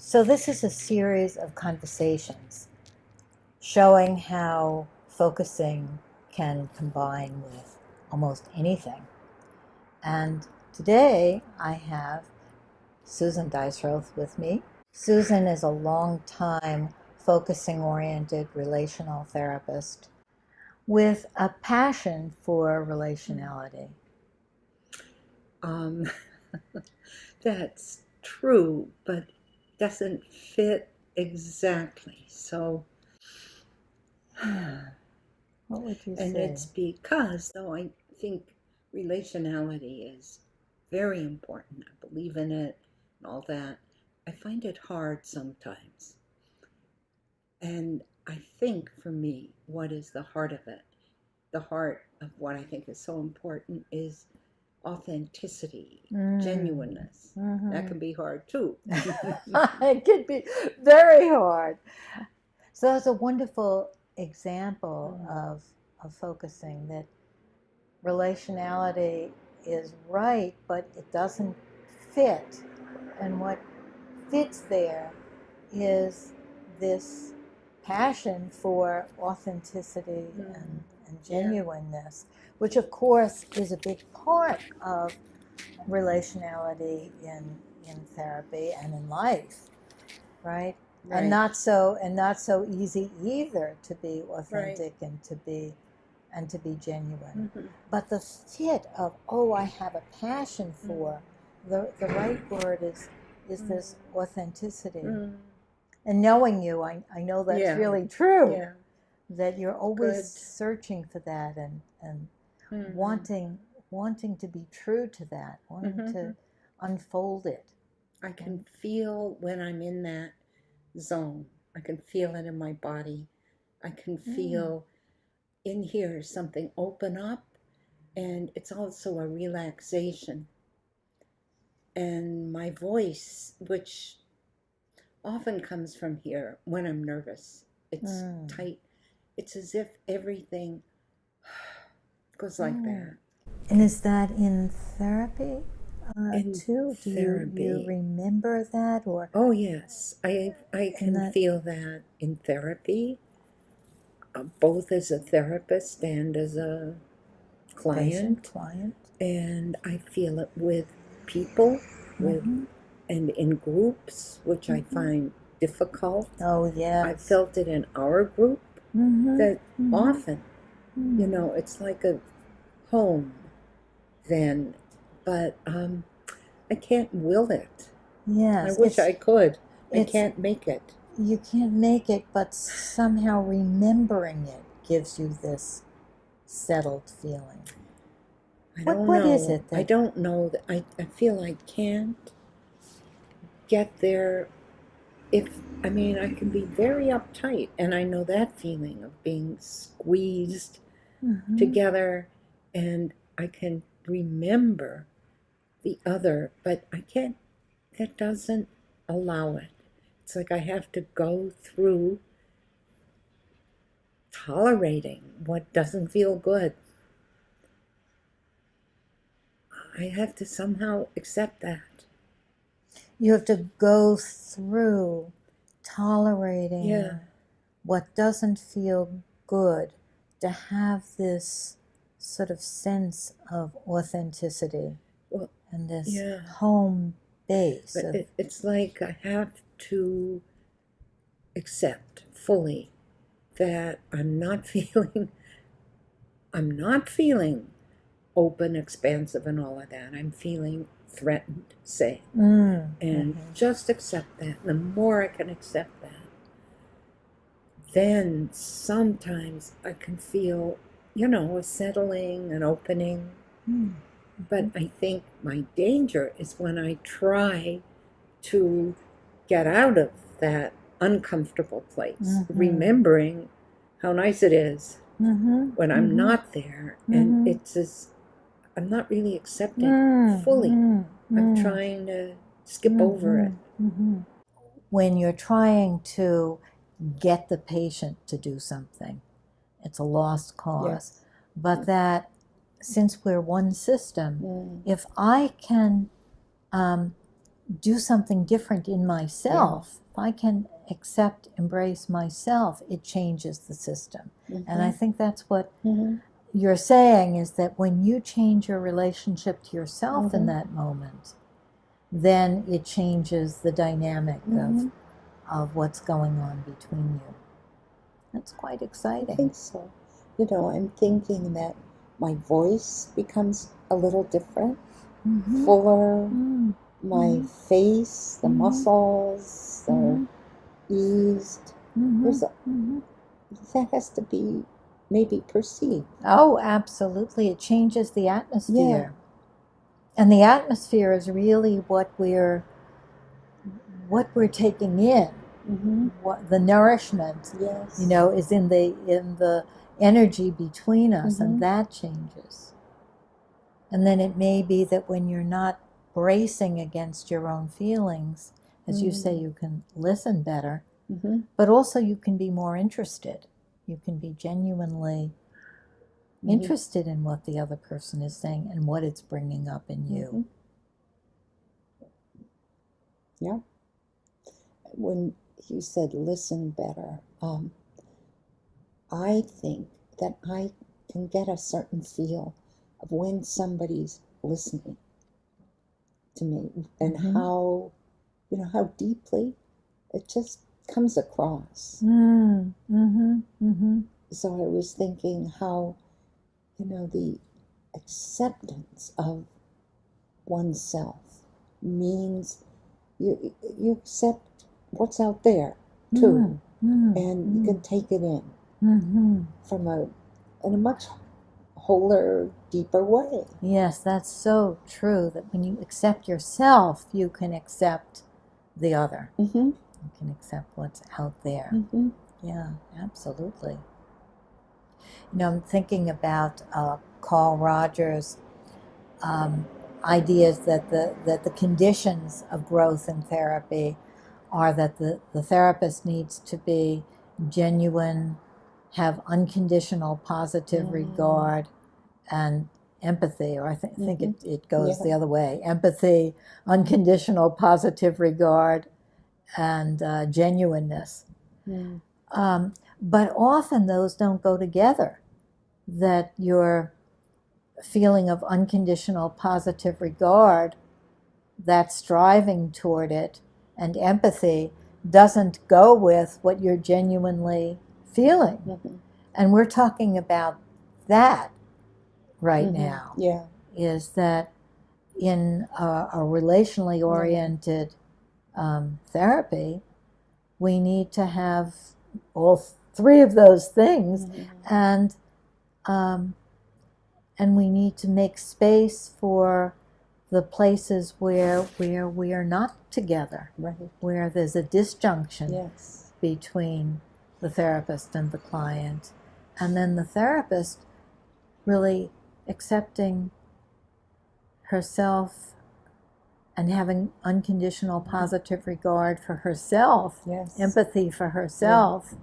So this is a series of conversations showing how focusing can combine with almost anything. And today I have Susan Deisroth with me. Susan is a long-time focusing-oriented relational therapist with a passion for relationality. That's true, but doesn't fit exactly. So, What would you and say? it's because, though I think relationality is very important, I believe in it and all that, I find it hard sometimes. And I think for me, what is the heart of it? The heart of what I think is so important is authenticity, genuineness. That can be hard too. It could be very hard. So that's a wonderful example of focusing, that relationality is right, but it doesn't fit. And what fits there is this passion for authenticity and genuineness, which of course is a big part of relationality in therapy and in life, right? Right. And not so easy either to be authentic and to be genuine. But the fit of, oh, I have a passion for, the right word is this authenticity. And knowing you, I know that's really true. That you're always searching for that and wanting to be true to that, wanting to unfold it. I can feel when I'm in that zone. I can feel it in my body. I can feel in here something open up, and it's also a relaxation. And my voice, which often comes from here when I'm nervous, it's tight. It's as if everything goes like that. And is that in therapy too? Do Therapy. you remember that, or? Oh yes, I can feel that in therapy, both as a therapist and as a client. And I feel it with people, and in groups, which I find difficult. Oh yes. I felt it in our group that often, it's like a home then, but I can't will it. Yes. I wish I could. I can't make it. You can't make it, but somehow remembering it gives you this settled feeling. What is it? I don't know. I feel I can't get there. I can be very uptight, and I know that feeling of being squeezed together, and I can remember the other, but I can't, that doesn't allow it. It's like I have to go through tolerating what doesn't feel good. I have to somehow accept that. You have to go through tolerating what doesn't feel good to have this sort of sense of authenticity and this home base. But it's like I have to accept fully that I'm not feeling open, expansive, and all of that. I'm feeling threatened, say. And just accept that. And the more I can accept that, then sometimes I can feel, a settling, an opening. But I think my danger is when I try to get out of that uncomfortable place, remembering how nice it is when I'm not there. And it's as I'm not really accepting fully. I'm trying to skip over it. When you're trying to get the patient to do something, it's a lost cause. But that, since we're one system, if I can do something different in myself, if I can accept, embrace myself, it changes the system. And I think that's what you're saying, is that when you change your relationship to yourself in that moment, then it changes the dynamic of what's going on between you. That's quite exciting. I think so. You know, I'm thinking that my voice becomes a little different, fuller. My face, the muscles are eased. That has to be maybe perceived. Oh, absolutely. It changes the atmosphere. And the atmosphere is really what we're taking in. What the nourishment, you know, is in the energy between us, and that changes. And then it may be that when you're not bracing against your own feelings, as you say, you can listen better, but also you can be more interested. You can be genuinely interested in what the other person is saying and what it's bringing up in you. Yeah. When you said listen better, I think that I can get a certain feel of when somebody's listening to me, and how, you know, how deeply it just comes across. So I was thinking how, you know, the acceptance of oneself means you accept what's out there too, and you can take it in from in a much wholer, deeper way. Yes, that's so true, that when you accept yourself, you can accept the other. You can accept what's out there. Yeah, absolutely. You know, I'm thinking about Carl Rogers' ideas that the conditions of growth in therapy are that the therapist needs to be genuine, have unconditional positive regard and empathy, or I think it goes the other way. Empathy, unconditional positive regard, and genuineness. But often those don't go together, that your feeling of unconditional positive regard, that striving toward it, and empathy doesn't go with what you're genuinely feeling. And we're talking about that right now, is that in a relationally oriented therapy, we need to have all three of those things, and we need to make space for the places where we are not together, where there's a disjunction between the therapist and the client, and then the therapist really accepting herself and having unconditional positive regard for herself, empathy for herself,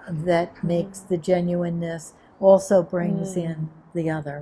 that makes the genuineness, also brings in the other.